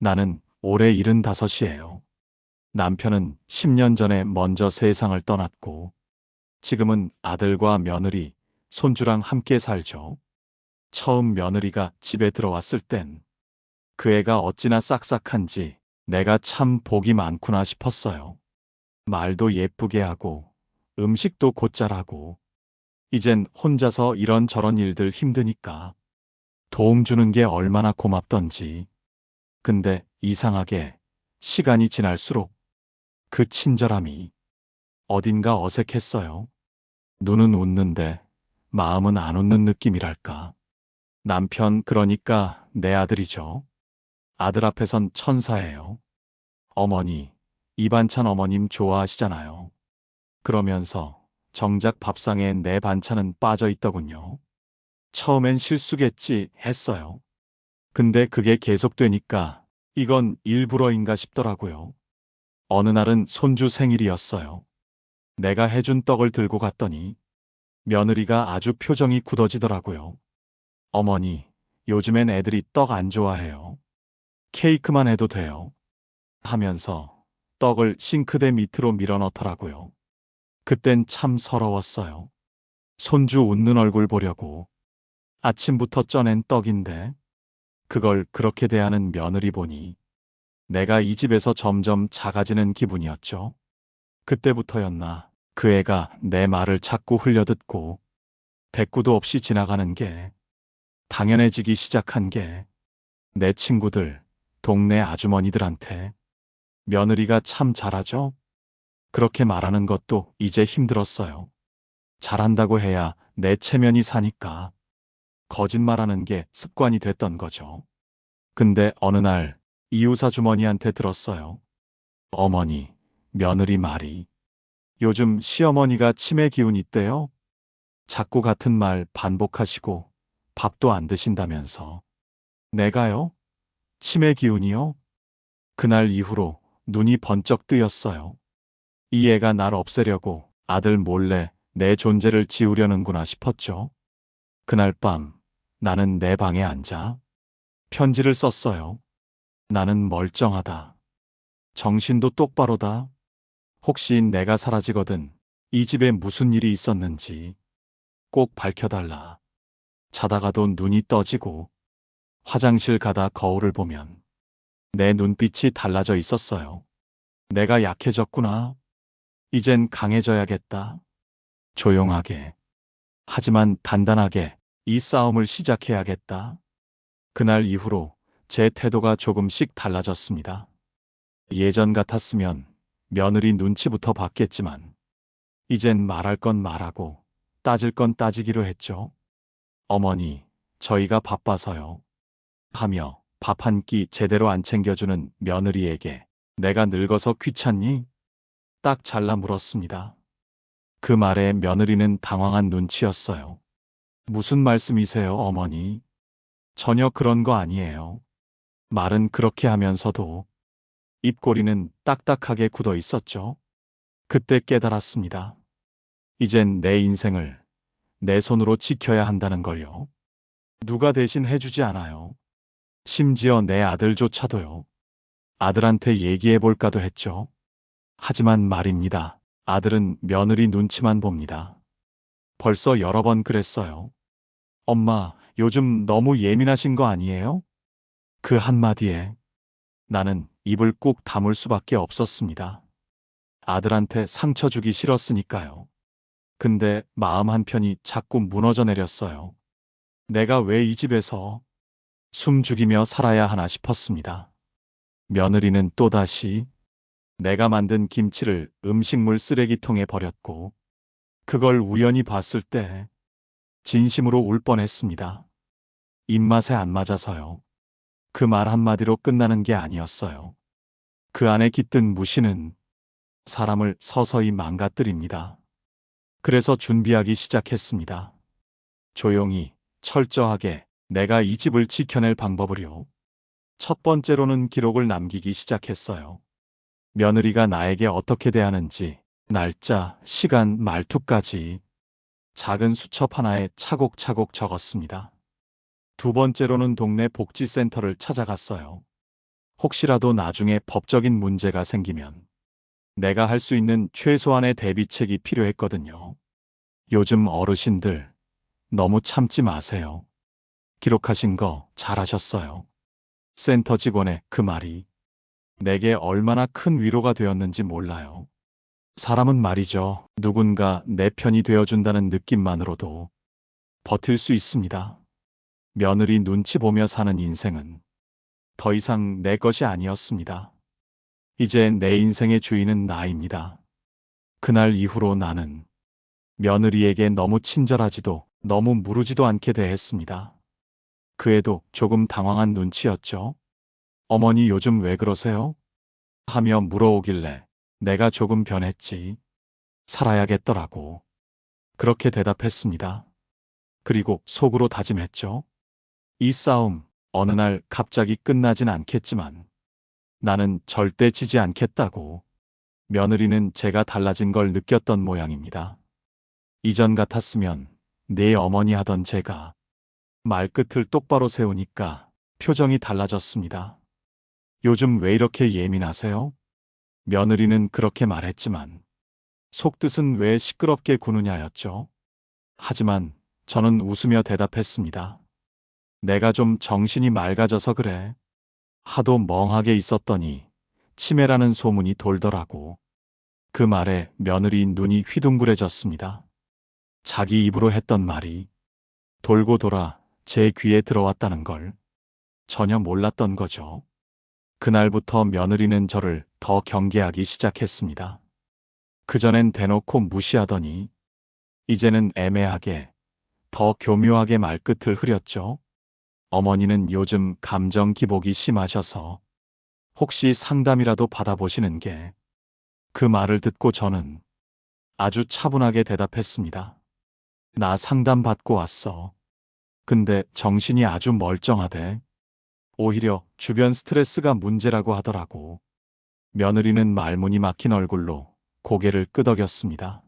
나는 올해 75이에요. 남편은 10년 전에 먼저 세상을 떠났고, 지금은 아들과 며느리, 손주랑 함께 살죠. 처음 며느리가 집에 들어왔을 땐 그 애가 어찌나 싹싹한지 내가 참 복이 많구나 싶었어요. 말도 예쁘게 하고, 음식도 곧잘 하고, 이젠 혼자서 이런저런 일들 힘드니까 도움 주는 게 얼마나 고맙던지. 근데 이상하게 시간이 지날수록 그 친절함이 어딘가 어색했어요. 눈은 웃는데 마음은 안 웃는 느낌이랄까. 남편, 그러니까 내 아들이죠. 아들 앞에선 천사예요. 어머니, 이 반찬 어머님 좋아하시잖아요. 그러면서 정작 밥상에 내 반찬은 빠져 있더군요. 처음엔 실수겠지 했어요. 근데 그게 계속되니까 이건 일부러인가 싶더라고요. 어느 날은 손주 생일이었어요. 내가 해준 떡을 들고 갔더니 며느리가 아주 표정이 굳어지더라고요. 어머니, 요즘엔 애들이 떡 안 좋아해요. 케이크만 해도 돼요. 하면서 떡을 싱크대 밑으로 밀어 넣더라고요. 그땐 참 서러웠어요. 손주 웃는 얼굴 보려고. 아침부터 쪄낸 떡인데 그걸 그렇게 대하는 며느리 보니 내가 이 집에서 점점 작아지는 기분이었죠. 그때부터였나 그 애가 내 말을 자꾸 흘려듣고 대꾸도 없이 지나가는 게 당연해지기 시작한 게 내 친구들, 동네 아주머니들한테 며느리가 참 잘하죠? 그렇게 말하는 것도 이제 힘들었어요. 잘한다고 해야 내 체면이 사니까 거짓말하는 게 습관이 됐던 거죠. 근데 어느 날 이웃 아주머니한테 들었어요. 어머니, 며느리 말이 요즘 시어머니가 치매 기운 있대요? 자꾸 같은 말 반복하시고 밥도 안 드신다면서. 내가요? 치매 기운이요? 그날 이후로 눈이 번쩍 뜨였어요. 이 애가 날 없애려고 아들 몰래 내 존재를 지우려는구나 싶었죠. 그날 밤 나는 내 방에 앉아 편지를 썼어요. 나는 멀쩡하다. 정신도 똑바로다. 혹시 내가 사라지거든 이 집에 무슨 일이 있었는지 꼭 밝혀달라. 자다가도 눈이 떠지고 화장실 가다 거울을 보면 내 눈빛이 달라져 있었어요. 내가 약해졌구나. 이젠 강해져야겠다. 조용하게. 하지만 단단하게 이 싸움을 시작해야겠다. 그날 이후로 제 태도가 조금씩 달라졌습니다. 예전 같았으면 며느리 눈치부터 봤겠지만 이젠 말할 건 말하고 따질 건 따지기로 했죠. 어머니, 저희가 바빠서요. 하며 밥 한 끼 제대로 안 챙겨주는 며느리에게 내가 늙어서 귀찮니? 딱 잘라 물었습니다. 그 말에 며느리는 당황한 눈치였어요. 무슨 말씀이세요, 어머니? 전혀 그런 거 아니에요. 말은 그렇게 하면서도 입꼬리는 딱딱하게 굳어 있었죠. 그때 깨달았습니다. 이젠 내 인생을 내 손으로 지켜야 한다는 걸요. 누가 대신 해주지 않아요. 심지어 내 아들조차도요. 아들한테 얘기해 볼까도 했죠. 하지만 말입니다. 아들은 며느리 눈치만 봅니다. 벌써 여러 번 그랬어요. 엄마, 요즘 너무 예민하신 거 아니에요? 그 한마디에 나는 입을 꾹 다물 수밖에 없었습니다. 아들한테 상처 주기 싫었으니까요. 근데 마음 한편이 자꾸 무너져 내렸어요. 내가 왜 이 집에서 숨 죽이며 살아야 하나 싶었습니다. 며느리는 또다시 내가 만든 김치를 음식물 쓰레기통에 버렸고 그걸 우연히 봤을 때 진심으로 울 뻔했습니다. 입맛에 안 맞아서요. 그 말 한마디로 끝나는 게 아니었어요. 그 안에 깃든 무시는 사람을 서서히 망가뜨립니다. 그래서 준비하기 시작했습니다. 조용히, 철저하게 내가 이 집을 지켜낼 방법을요. 첫 번째로는 기록을 남기기 시작했어요. 며느리가 나에게 어떻게 대하는지, 날짜, 시간, 말투까지 작은 수첩 하나에 차곡차곡 적었습니다. 두 번째로는 동네 복지센터를 찾아갔어요. 혹시라도 나중에 법적인 문제가 생기면 내가 할 수 있는 최소한의 대비책이 필요했거든요. 요즘 어르신들 너무 참지 마세요. 기록하신 거 잘하셨어요. 센터 직원의 그 말이 내게 얼마나 큰 위로가 되었는지 몰라요. 사람은 말이죠. 누군가 내 편이 되어준다는 느낌만으로도 버틸 수 있습니다. 며느리 눈치 보며 사는 인생은 더 이상 내 것이 아니었습니다. 이제 내 인생의 주인은 나입니다. 그날 이후로 나는 며느리에게 너무 친절하지도 너무 무르지도 않게 대했습니다. 그 애도 조금 당황한 눈치였죠. 어머니 요즘 왜 그러세요? 하며 물어오길래 내가 조금 변했지. 살아야겠더라고. 그렇게 대답했습니다. 그리고 속으로 다짐했죠. 이 싸움 어느 날 갑자기 끝나진 않겠지만 나는 절대 지지 않겠다고. 며느리는 제가 달라진 걸 느꼈던 모양입니다. 이전 같았으면 네 어머니 하던 제가 말끝을 똑바로 세우니까 표정이 달라졌습니다. 요즘 왜 이렇게 예민하세요? 며느리는 그렇게 말했지만 속뜻은 왜 시끄럽게 구느냐였죠. 하지만 저는 웃으며 대답했습니다. 내가 좀 정신이 맑아져서 그래. 하도 멍하게 있었더니 치매라는 소문이 돌더라고. 그 말에 며느리 눈이 휘둥그레졌습니다. 자기 입으로 했던 말이 돌고 돌아 제 귀에 들어왔다는 걸 전혀 몰랐던 거죠. 그날부터 며느리는 저를 더 경계하기 시작했습니다. 그전엔 대놓고 무시하더니 이제는 애매하게 더 교묘하게 말끝을 흐렸죠. 어머니는 요즘 감정 기복이 심하셔서 혹시 상담이라도 받아보시는 게. 그 말을 듣고 저는 아주 차분하게 대답했습니다. 나 상담 받고 왔어. 근데 정신이 아주 멀쩡하대. 오히려 주변 스트레스가 문제라고 하더라고. 며느리는 말문이 막힌 얼굴로 고개를 끄덕였습니다.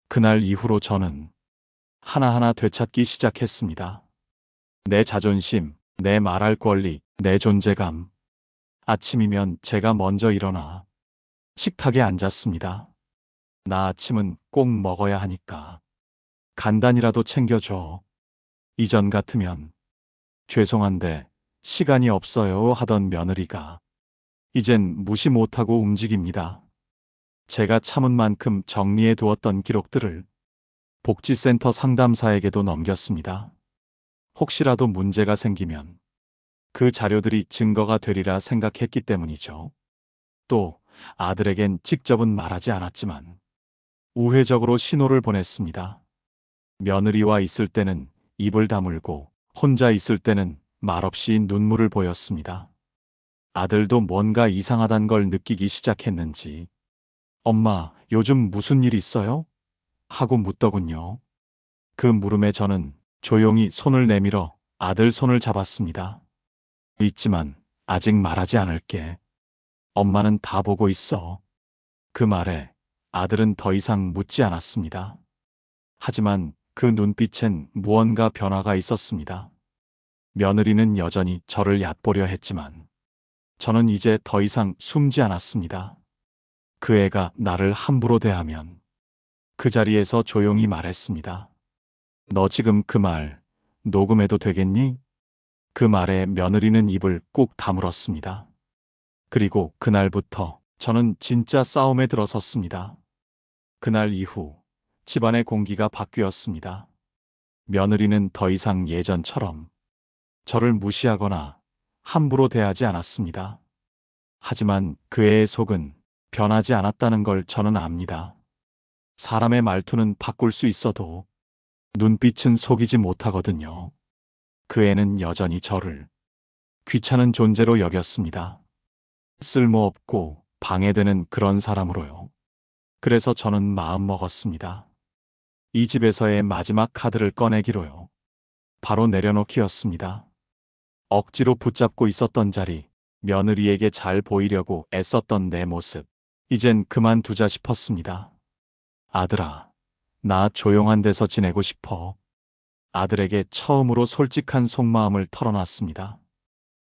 그날 이후로 저는 하나하나 되찾기 시작했습니다. 내 자존심, 내 말할 권리, 내 존재감. 아침이면 제가 먼저 일어나 식탁에 앉았습니다. 나 아침은 꼭 먹어야 하니까 간단히라도 챙겨줘. 이전 같으면 죄송한데 시간이 없어요 하던 며느리가 이젠 무시 못하고 움직입니다. 제가 참은 만큼 정리해 두었던 기록들을 복지센터 상담사에게도 넘겼습니다. 혹시라도 문제가 생기면 그 자료들이 증거가 되리라 생각했기 때문이죠. 또 아들에겐 직접은 말하지 않았지만 우회적으로 신호를 보냈습니다. 며느리와 있을 때는 입을 다물고 혼자 있을 때는 말없이 눈물을 보였습니다. 아들도 뭔가 이상하단 걸 느끼기 시작했는지 엄마, 요즘 무슨 일 있어요? 하고 묻더군요. 그 물음에 저는 조용히 손을 내밀어 아들 손을 잡았습니다. 있지만 아직 말하지 않을게. 엄마는 다 보고 있어. 그 말에 아들은 더 이상 묻지 않았습니다. 하지만 그 눈빛엔 무언가 변화가 있었습니다. 며느리는 여전히 저를 얕보려 했지만 저는 이제 더 이상 숨지 않았습니다. 그 애가 나를 함부로 대하면 그 자리에서 조용히 말했습니다. 너 지금 그 말 녹음해도 되겠니? 그 말에 며느리는 입을 꾹 다물었습니다. 그리고 그날부터 저는 진짜 싸움에 들어섰습니다. 그날 이후 집안의 공기가 바뀌었습니다. 며느리는 더 이상 예전처럼 저를 무시하거나 함부로 대하지 않았습니다. 하지만 그 애의 속은 변하지 않았다는 걸 저는 압니다. 사람의 말투는 바꿀 수 있어도 눈빛은 속이지 못하거든요. 그 애는 여전히 저를 귀찮은 존재로 여겼습니다. 쓸모없고 방해되는 그런 사람으로요. 그래서 저는 마음먹었습니다. 이 집에서의 마지막 카드를 꺼내기로요. 바로 내려놓기였습니다. 억지로 붙잡고 있었던 자리, 며느리에게 잘 보이려고 애썼던 내 모습, 이젠 그만두자 싶었습니다. 아들아, 나 조용한 데서 지내고 싶어. 아들에게 처음으로 솔직한 속마음을 털어놨습니다.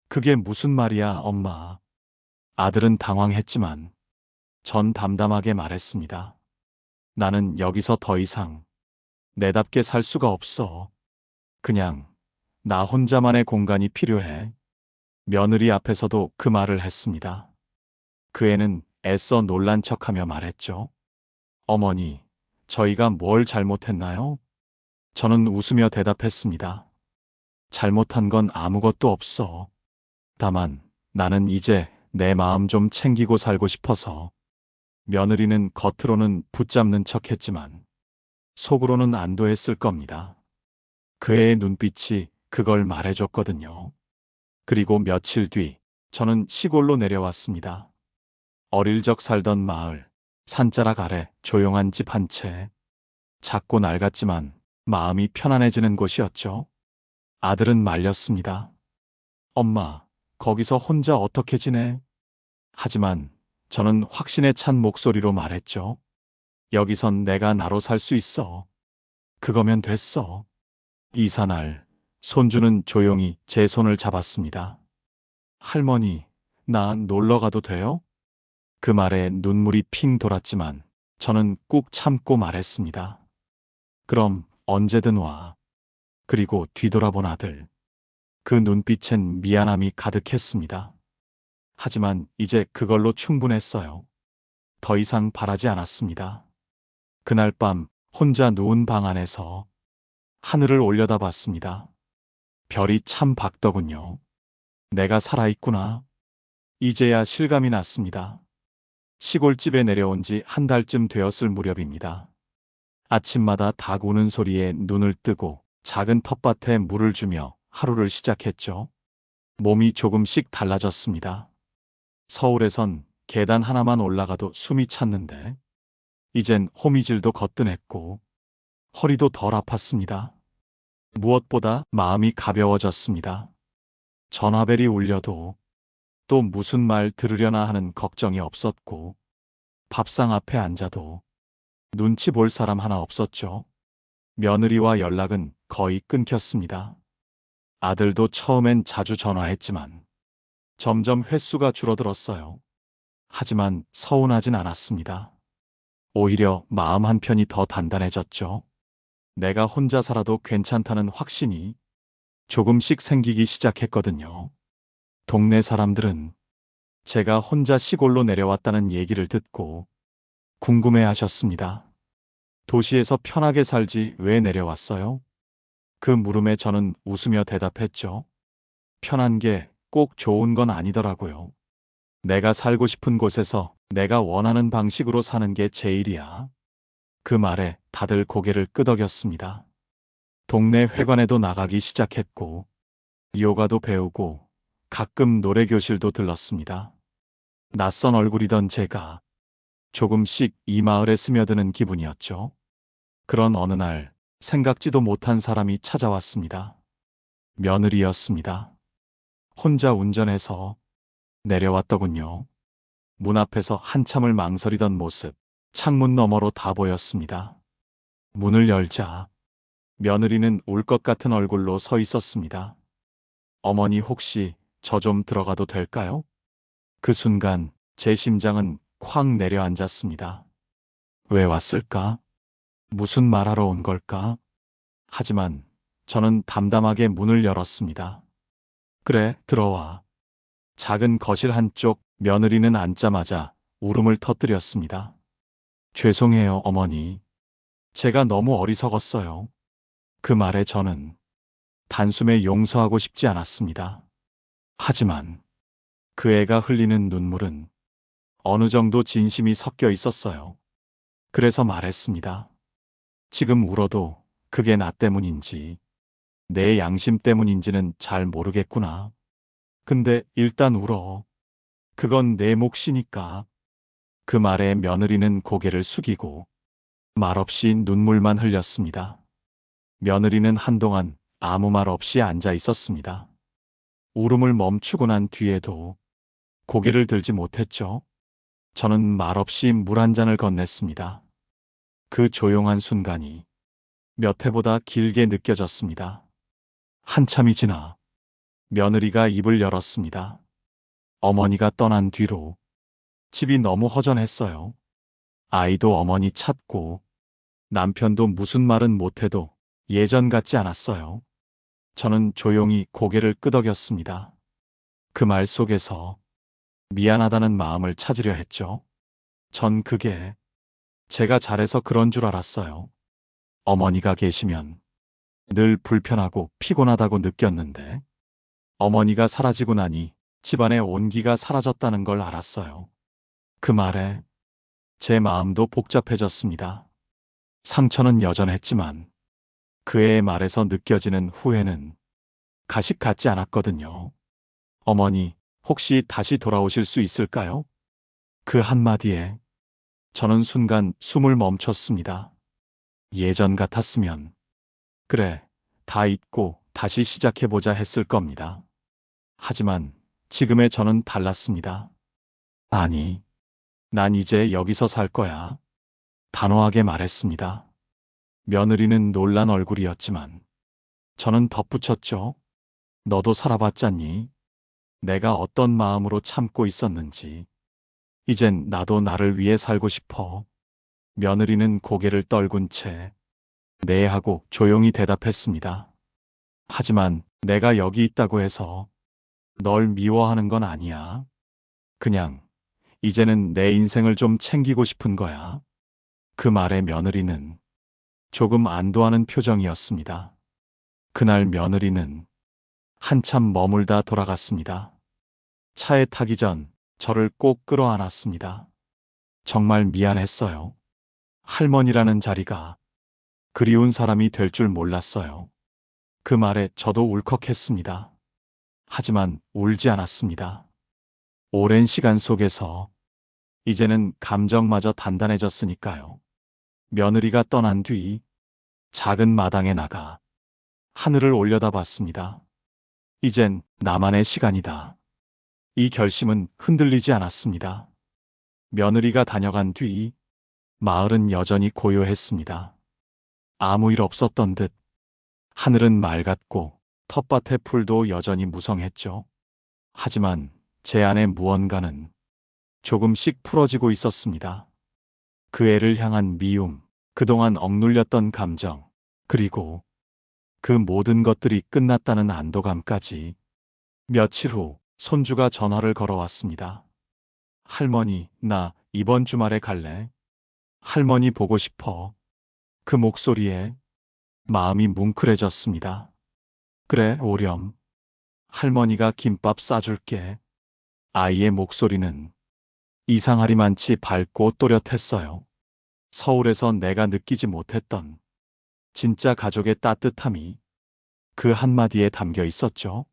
그게 무슨 말이야, 엄마. 아들은 당황했지만 전 담담하게 말했습니다. 나는 여기서 더 이상 내답게 살 수가 없어. 그냥 나 혼자만의 공간이 필요해. 며느리 앞에서도 그 말을 했습니다. 그 애는 애써 놀란 척하며 말했죠. 어머니, 저희가 뭘 잘못했나요? 저는 웃으며 대답했습니다. 잘못한 건 아무것도 없어. 다만 나는 이제 내 마음 좀 챙기고 살고 싶어서. 며느리는 겉으로는 붙잡는 척했지만 속으로는 안도했을 겁니다. 그의 눈빛이 그걸 말해줬거든요. 그리고 며칠 뒤 저는 시골로 내려왔습니다. 어릴 적 살던 마을, 산자락 아래 조용한 집 한 채. 작고 낡았지만 마음이 편안해지는 곳이었죠. 아들은 말렸습니다. 엄마, 거기서 혼자 어떻게 지내? 하지만 저는 확신에 찬 목소리로 말했죠. 여기선 내가 나로 살 수 있어. 그거면 됐어. 이사날, 손주는 조용히 제 손을 잡았습니다. 할머니, 나 놀러 가도 돼요? 그 말에 눈물이 핑 돌았지만 저는 꾹 참고 말했습니다. 그럼 언제든 와. 그리고 뒤돌아본 아들. 그 눈빛엔 미안함이 가득했습니다. 하지만 이제 그걸로 충분했어요. 더 이상 바라지 않았습니다. 그날 밤 혼자 누운 방 안에서 하늘을 올려다봤습니다. 별이 참 밝더군요. 내가 살아있구나. 이제야 실감이 났습니다. 시골집에 내려온 지 한 달쯤 되었을 무렵입니다. 아침마다 닭 우는 소리에 눈을 뜨고 작은 텃밭에 물을 주며 하루를 시작했죠. 몸이 조금씩 달라졌습니다. 서울에선 계단 하나만 올라가도 숨이 찼는데 이젠 호미질도 거뜬했고 허리도 덜 아팠습니다. 무엇보다 마음이 가벼워졌습니다. 전화벨이 울려도 또 무슨 말 들으려나 하는 걱정이 없었고 밥상 앞에 앉아도 눈치 볼 사람 하나 없었죠. 며느리와 연락은 거의 끊겼습니다. 아들도 처음엔 자주 전화했지만 점점 횟수가 줄어들었어요. 하지만 서운하진 않았습니다. 오히려 마음 한편이 더 단단해졌죠. 내가 혼자 살아도 괜찮다는 확신이 조금씩 생기기 시작했거든요. 동네 사람들은 제가 혼자 시골로 내려왔다는 얘기를 듣고 궁금해 하셨습니다. 도시에서 편하게 살지 왜 내려왔어요? 그 물음에 저는 웃으며 대답했죠. 편한 게 꼭 좋은 건 아니더라고요. 내가 살고 싶은 곳에서 내가 원하는 방식으로 사는 게 제일이야. 그 말에 다들 고개를 끄덕였습니다. 동네 회관에도 나가기 시작했고 요가도 배우고 가끔 노래교실도 들렀습니다. 낯선 얼굴이던 제가 조금씩 이 마을에 스며드는 기분이었죠. 그런 어느 날 생각지도 못한 사람이 찾아왔습니다. 며느리였습니다. 혼자 운전해서 내려왔더군요. 문 앞에서 한참을 망설이던 모습, 창문 너머로 다 보였습니다. 문을 열자 며느리는 울 것 같은 얼굴로 서 있었습니다. 어머니 혹시 저 좀 들어가도 될까요? 그 순간 제 심장은 콱 내려앉았습니다. 왜 왔을까? 무슨 말하러 온 걸까? 하지만 저는 담담하게 문을 열었습니다. 그래, 들어와. 작은 거실 한쪽 며느리는 앉자마자 울음을 터뜨렸습니다. 죄송해요, 어머니. 제가 너무 어리석었어요. 그 말에 저는 단숨에 용서하고 싶지 않았습니다. 하지만 그 애가 흘리는 눈물은 어느 정도 진심이 섞여 있었어요. 그래서 말했습니다. 지금 울어도 그게 나 때문인지 내 양심 때문인지는 잘 모르겠구나. 근데 일단 울어. 그건 내 몫이니까. 그 말에 며느리는 고개를 숙이고 말없이 눈물만 흘렸습니다. 며느리는 한동안 아무 말 없이 앉아 있었습니다. 울음을 멈추고 난 뒤에도 고개를 들지 못했죠. 저는 말없이 물 한 잔을 건넸습니다. 그 조용한 순간이 몇 해보다 길게 느껴졌습니다. 한참이 지나 며느리가 입을 열었습니다. 어머니가 떠난 뒤로 집이 너무 허전했어요. 아이도 어머니 찾고 남편도 무슨 말은 못해도 예전 같지 않았어요. 저는 조용히 고개를 끄덕였습니다. 그 말 속에서 미안하다는 마음을 찾으려 했죠. 전 그게 제가 잘해서 그런 줄 알았어요. 어머니가 계시면 늘 불편하고 피곤하다고 느꼈는데 어머니가 사라지고 나니 집안의 온기가 사라졌다는 걸 알았어요. 그 말에 제 마음도 복잡해졌습니다. 상처는 여전했지만 그의 말에서 느껴지는 후회는 가식 같지 않았거든요. 어머니, 혹시 다시 돌아오실 수 있을까요? 그 한마디에 저는 순간 숨을 멈췄습니다. 예전 같았으면 그래, 다 잊고 다시 시작해보자 했을 겁니다. 하지만 지금의 저는 달랐습니다. 아니, 난 이제 여기서 살 거야. 단호하게 말했습니다. 며느리는 놀란 얼굴이었지만 저는 덧붙였죠. 너도 살아봤잖니? 내가 어떤 마음으로 참고 있었는지. 이젠 나도 나를 위해 살고 싶어. 며느리는 고개를 떨군 채 네 하고 조용히 대답했습니다. 하지만 내가 여기 있다고 해서 널 미워하는 건 아니야. 그냥 이제는 내 인생을 좀 챙기고 싶은 거야. 그 말에 며느리는 조금 안도하는 표정이었습니다. 그날 며느리는 한참 머물다 돌아갔습니다. 차에 타기 전 저를 꼭 끌어안았습니다. 정말 미안했어요. 할머니라는 자리가 그리운 사람이 될 줄 몰랐어요. 그 말에 저도 울컥했습니다. 하지만 울지 않았습니다. 오랜 시간 속에서 이제는 감정마저 단단해졌으니까요. 며느리가 떠난 뒤 작은 마당에 나가 하늘을 올려다봤습니다. 이젠 나만의 시간이다. 이 결심은 흔들리지 않았습니다. 며느리가 다녀간 뒤 마을은 여전히 고요했습니다. 아무 일 없었던 듯 하늘은 맑았고 텃밭의 풀도 여전히 무성했죠. 하지만 제 안에 무언가는 조금씩 풀어지고 있었습니다. 그 애를 향한 미움, 그동안 억눌렸던 감정, 그리고 그 모든 것들이 끝났다는 안도감까지. 며칠 후 손주가 전화를 걸어왔습니다. 할머니, 나 이번 주말에 갈래? 할머니 보고 싶어. 그 목소리에 마음이 뭉클해졌습니다. 그래, 오렴. 할머니가 김밥 싸줄게. 아이의 목소리는 이상하리만치 밝고 또렷했어요. 서울에서 내가 느끼지 못했던 진짜 가족의 따뜻함이 그 한마디에 담겨 있었죠.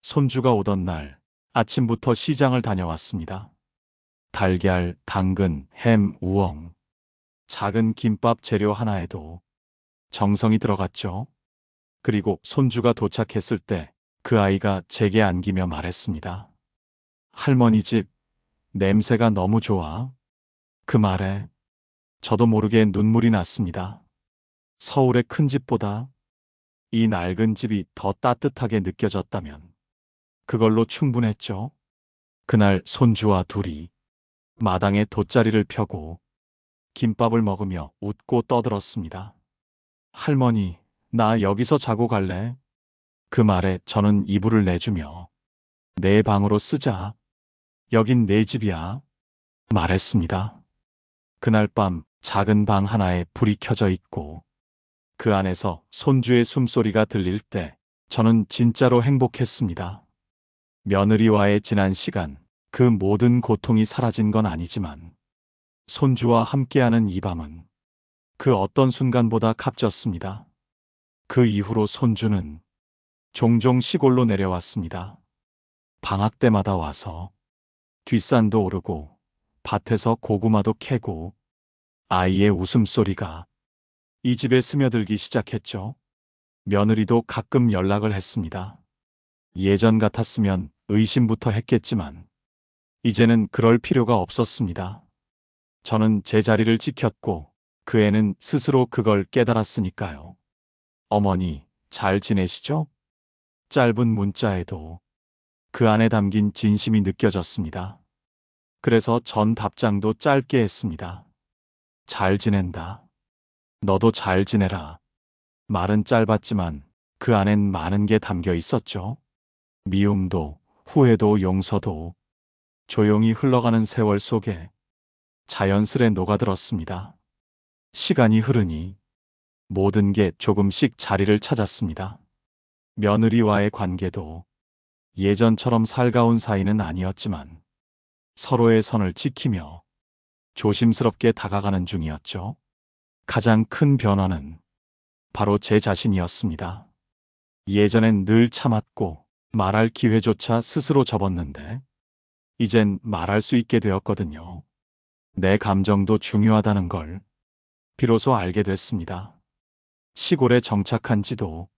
손주가 오던 날 아침부터 시장을 다녀왔습니다. 달걀, 당근, 햄, 우엉. 작은 김밥 재료 하나에도 정성이 들어갔죠. 그리고 손주가 도착했을 때 그 아이가 제게 안기며 말했습니다. 할머니 집 냄새가 너무 좋아. 그 말에 저도 모르게 눈물이 났습니다. 서울의 큰 집보다 이 낡은 집이 더 따뜻하게 느껴졌다면 그걸로 충분했죠. 그날 손주와 둘이 마당에 돗자리를 펴고 김밥을 먹으며 웃고 떠들었습니다. 할머니, 나 여기서 자고 갈래? 그 말에 저는 이불을 내주며 내 방으로 쓰자. 여긴 내 집이야. 말했습니다. 그날 밤 작은 방 하나에 불이 켜져 있고 그 안에서 손주의 숨소리가 들릴 때 저는 진짜로 행복했습니다. 며느리와의 지난 시간, 그 모든 고통이 사라진 건 아니지만 손주와 함께하는 이 밤은 그 어떤 순간보다 값졌습니다. 그 이후로 손주는 종종 시골로 내려왔습니다. 방학 때마다 와서 뒷산도 오르고 밭에서 고구마도 캐고 아이의 웃음소리가 이 집에 스며들기 시작했죠. 며느리도 가끔 연락을 했습니다. 예전 같았으면 의심부터 했겠지만 이제는 그럴 필요가 없었습니다. 저는 제 자리를 지켰고 그 애는 스스로 그걸 깨달았으니까요. 어머니, 잘 지내시죠? 짧은 문자에도 그 안에 담긴 진심이 느껴졌습니다. 그래서 전 답장도 짧게 했습니다. 잘 지낸다. 너도 잘 지내라. 말은 짧았지만 그 안엔 많은 게 담겨 있었죠. 미움도, 후회도, 용서도 조용히 흘러가는 세월 속에 자연스레 녹아들었습니다. 시간이 흐르니 모든 게 조금씩 자리를 찾았습니다. 며느리와의 관계도 예전처럼 살가운 사이는 아니었지만 서로의 선을 지키며 조심스럽게 다가가는 중이었죠. 가장 큰 변화는 바로 제 자신이었습니다. 예전엔 늘 참았고 말할 기회조차 스스로 접었는데 이젠 말할 수 있게 되었거든요. 내 감정도 중요하다는 걸 비로소 알게 됐습니다. 시골에 정착한 지도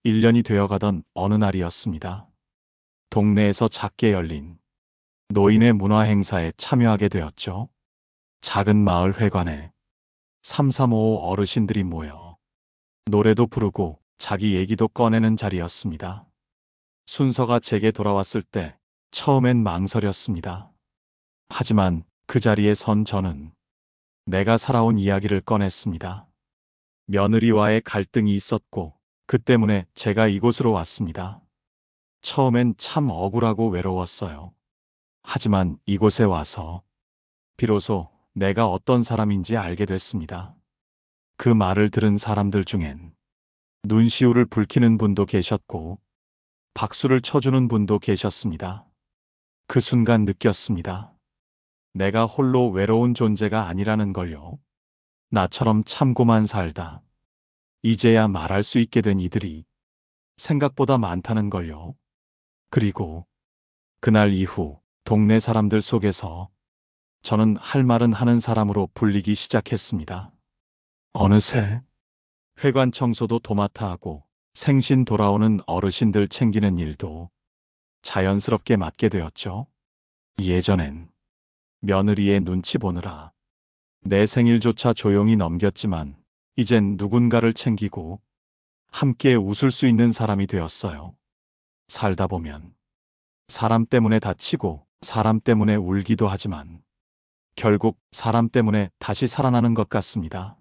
1년이 되어가던 어느 날이었습니다. 동네에서 작게 열린 노인의 문화 행사에 참여하게 되었죠. 작은 마을 회관에 335 어르신들이 모여 노래도 부르고 자기 얘기도 꺼내는 자리였습니다. 순서가 제게 돌아왔을 때 처음엔 망설였습니다. 하지만 그 자리에 선 저는 내가 살아온 이야기를 꺼냈습니다. 며느리와의 갈등이 있었고 그 때문에 제가 이곳으로 왔습니다. 처음엔 참 억울하고 외로웠어요. 하지만 이곳에 와서 비로소 내가 어떤 사람인지 알게 됐습니다. 그 말을 들은 사람들 중엔 눈시울을 붉히는 분도 계셨고 박수를 쳐주는 분도 계셨습니다. 그 순간 느꼈습니다. 내가 홀로 외로운 존재가 아니라는 걸요. 나처럼 참고만 살다 이제야 말할 수 있게 된 이들이 생각보다 많다는 걸요. 그리고 그날 이후 동네 사람들 속에서 저는 할 말은 하는 사람으로 불리기 시작했습니다. 어느새 회관 청소도 도맡아 하고 생신 돌아오는 어르신들 챙기는 일도 자연스럽게 맡게 되었죠. 예전엔 며느리의 눈치 보느라 내 생일조차 조용히 넘겼지만 이젠 누군가를 챙기고 함께 웃을 수 있는 사람이 되었어요. 살다 보면 사람 때문에 다치고 사람 때문에 울기도 하지만 결국 사람 때문에 다시 살아나는 것 같습니다.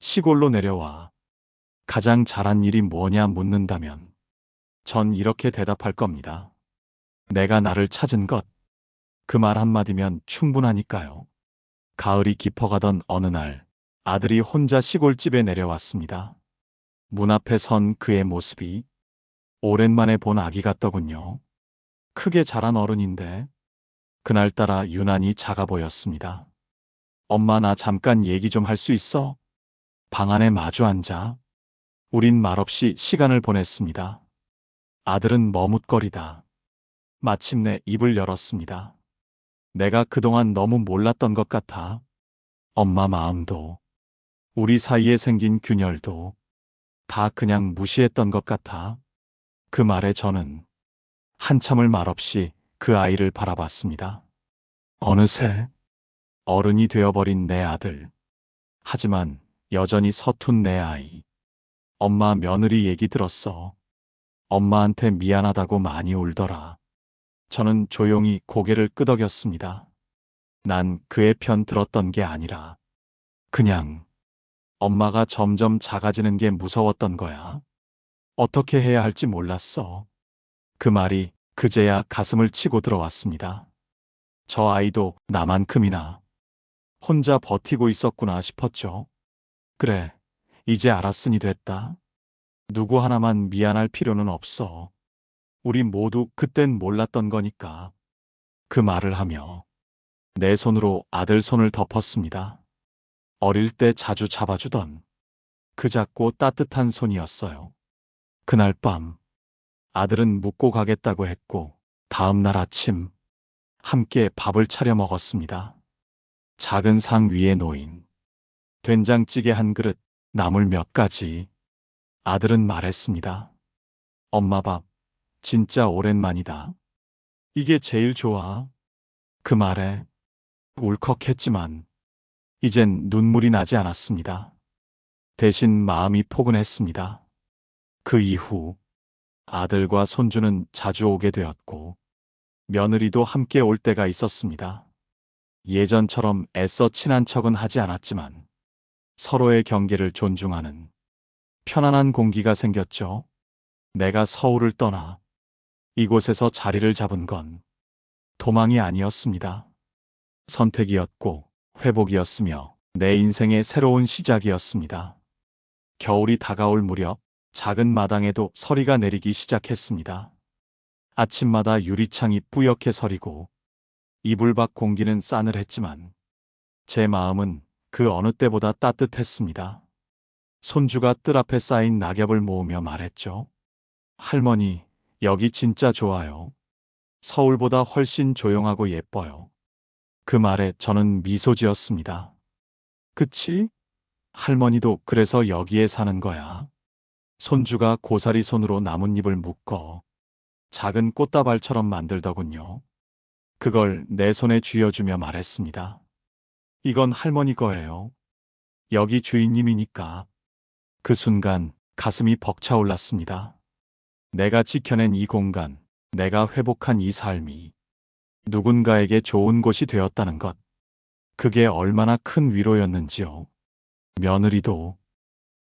시골로 내려와 가장 잘한 일이 뭐냐 묻는다면 전 이렇게 대답할 겁니다. 내가 나를 찾은 것. 그 말 한마디면 충분하니까요. 가을이 깊어가던 어느 날 아들이 혼자 시골집에 내려왔습니다. 문 앞에 선 그의 모습이 오랜만에 본 아기 같더군요. 크게 자란 어른인데 그날따라 유난히 작아 보였습니다. 엄마 나 잠깐 얘기 좀 할 수 있어? 방 안에 마주 앉아 우린 말없이 시간을 보냈습니다. 아들은 머뭇거리다 마침내 입을 열었습니다. 내가 그동안 너무 몰랐던 것 같아. 엄마 마음도 우리 사이에 생긴 균열도 다 그냥 무시했던 것 같아. 그 말에 저는 한참을 말없이 그 아이를 바라봤습니다. 어느새 어른이 되어버린 내 아들. 하지만 여전히 서툰 내 아이. 엄마 며느리 얘기 들었어. 엄마한테 미안하다고 많이 울더라. 저는 조용히 고개를 끄덕였습니다. 난 그의 편 들었던 게 아니라 그냥 엄마가 점점 작아지는 게 무서웠던 거야. 어떻게 해야 할지 몰랐어. 그 말이 그제야 가슴을 치고 들어왔습니다. 저 아이도 나만큼이나 혼자 버티고 있었구나 싶었죠. 그래, 이제 알았으니 됐다. 누구 하나만 미안할 필요는 없어. 우리 모두 그땐 몰랐던 거니까. 그 말을 하며 내 손으로 아들 손을 덮었습니다. 어릴 때 자주 잡아주던 그 작고 따뜻한 손이었어요. 그날 밤 아들은 묵고 가겠다고 했고 다음 날 아침 함께 밥을 차려 먹었습니다. 작은 상 위에 놓인 된장찌개 한 그릇, 나물 몇 가지. 아들은 말했습니다. 엄마 밥 진짜 오랜만이다. 이게 제일 좋아. 그 말에 울컥했지만 이젠 눈물이 나지 않았습니다. 대신 마음이 포근했습니다. 그 이후 아들과 손주는 자주 오게 되었고, 며느리도 함께 올 때가 있었습니다. 예전처럼 애써 친한 척은 하지 않았지만, 서로의 경계를 존중하는 편안한 공기가 생겼죠. 내가 서울을 떠나 이곳에서 자리를 잡은 건 도망이 아니었습니다. 선택이었고 회복이었으며 내 인생의 새로운 시작이었습니다. 겨울이 다가올 무렵 작은 마당에도 서리가 내리기 시작했습니다. 아침마다 유리창이 뿌옇게 서리고 이불 밖 공기는 싸늘했지만 제 마음은 그 어느 때보다 따뜻했습니다. 손주가 뜰 앞에 쌓인 낙엽을 모으며 말했죠. 할머니, 여기 진짜 좋아요. 서울보다 훨씬 조용하고 예뻐요. 그 말에 저는 미소 지었습니다. 그치? 할머니도 그래서 여기에 사는 거야. 손주가 고사리 손으로 나뭇잎을 묶어 작은 꽃다발처럼 만들더군요. 그걸 내 손에 쥐어주며 말했습니다. 이건 할머니 거예요. 여기 주인님이니까. 그 순간 가슴이 벅차올랐습니다. 내가 지켜낸 이 공간, 내가 회복한 이 삶이 누군가에게 좋은 곳이 되었다는 것. 그게 얼마나 큰 위로였는지요. 며느리도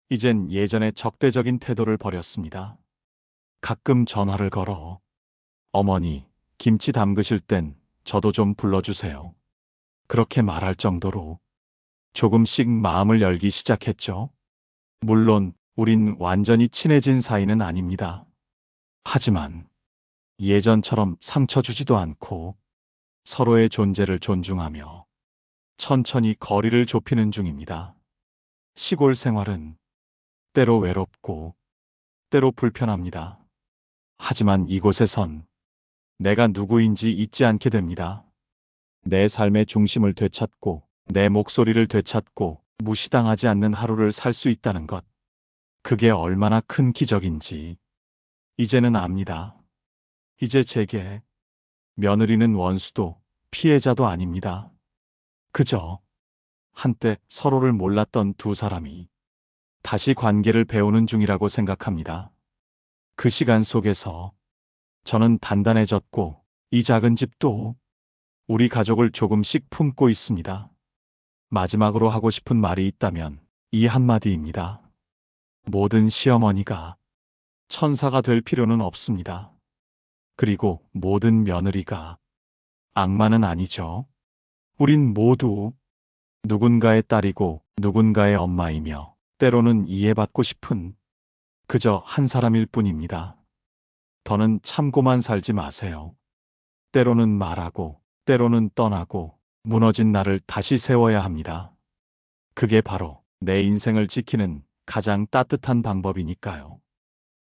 이젠 예전의 적대적인 태도를 버렸습니다. 가끔 전화를 걸어 어머니, 김치 담그실 땐 저도 좀 불러주세요. 그렇게 말할 정도로 조금씩 마음을 열기 시작했죠. 물론 우린 완전히 친해진 사이는 아닙니다. 하지만 예전처럼 상처 주지도 않고 서로의 존재를 존중하며 천천히 거리를 좁히는 중입니다. 시골 생활은 때로 외롭고 때로 불편합니다. 하지만 이곳에선 내가 누구인지 잊지 않게 됩니다. 내 삶의 중심을 되찾고 내 목소리를 되찾고 무시당하지 않는 하루를 살 수 있다는 것. 그게 얼마나 큰 기적인지 이제는 압니다. 이제 제게 며느리는 원수도 피해자도 아닙니다. 그저 한때 서로를 몰랐던 두 사람이 다시 관계를 배우는 중이라고 생각합니다. 그 시간 속에서 저는 단단해졌고 이 작은 집도 우리 가족을 조금씩 품고 있습니다. 마지막으로 하고 싶은 말이 있다면 이 한마디입니다. 모든 시어머니가 천사가 될 필요는 없습니다. 그리고 모든 며느리가 악마는 아니죠. 우린 모두 누군가의 딸이고 누군가의 엄마이며 때로는 이해받고 싶은 그저 한 사람일 뿐입니다. 더는 참고만 살지 마세요. 때로는 말하고 때로는 떠나고 무너진 나를 다시 세워야 합니다. 그게 바로 내 인생을 지키는 가장 따뜻한 방법이니까요.